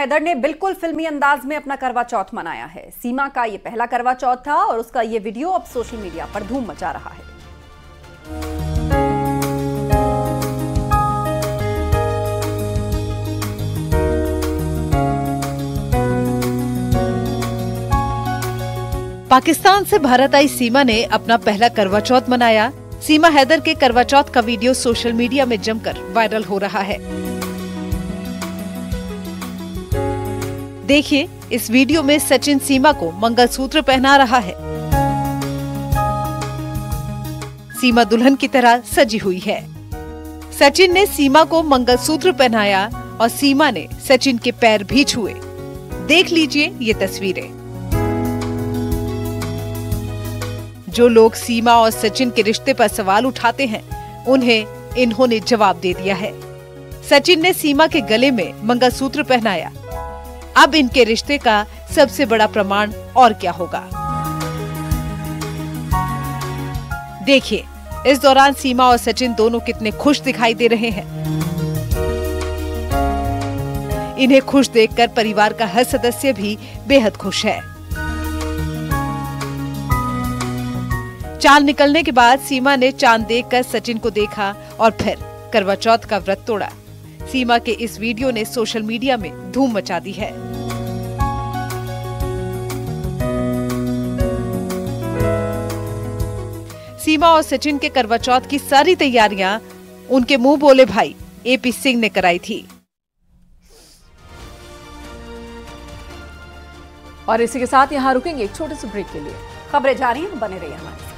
हैदर ने बिल्कुल फिल्मी अंदाज में अपना करवा चौथ मनाया है। सीमा का ये पहला करवा चौथ था और उसका ये वीडियो अब सोशल मीडिया पर धूम मचा रहा है। पाकिस्तान से भारत आई सीमा ने अपना पहला करवा चौथ मनाया। सीमा हैदर के करवा चौथ का वीडियो सोशल मीडिया में जमकर वायरल हो रहा है। देखिए, इस वीडियो में सचिन सीमा को मंगलसूत्र पहना रहा है। सीमा दुल्हन की तरह सजी हुई है। सचिन ने सीमा को मंगलसूत्र पहनाया और सीमा ने सचिन के पैर भी छुए। देख लीजिए ये तस्वीरें। जो लोग सीमा और सचिन के रिश्ते पर सवाल उठाते हैं, उन्हें इन्होंने जवाब दे दिया है। सचिन ने सीमा के गले में मंगलसूत्र पहनाया। अब इनके रिश्ते का सबसे बड़ा प्रमाण और क्या होगा। देखिए, इस दौरान सीमा और सचिन दोनों कितने खुश दिखाई दे रहे हैं। इन्हें खुश देखकर परिवार का हर सदस्य भी बेहद खुश है। चांद निकलने के बाद सीमा ने चांद देखकर सचिन को देखा और फिर करवा चौथ का व्रत तोड़ा। सीमा के इस वीडियो ने सोशल मीडिया में धूम मचा दी है। सीमा और सचिन के करवा चौथ की सारी तैयारियां उनके मुंह बोले भाई एपी सिंह ने कराई थी। और इसी के साथ यहाँ रुकेंगे एक छोटे से ब्रेक के लिए। खबरें जारी हैं, बने रहिए हमारे साथ।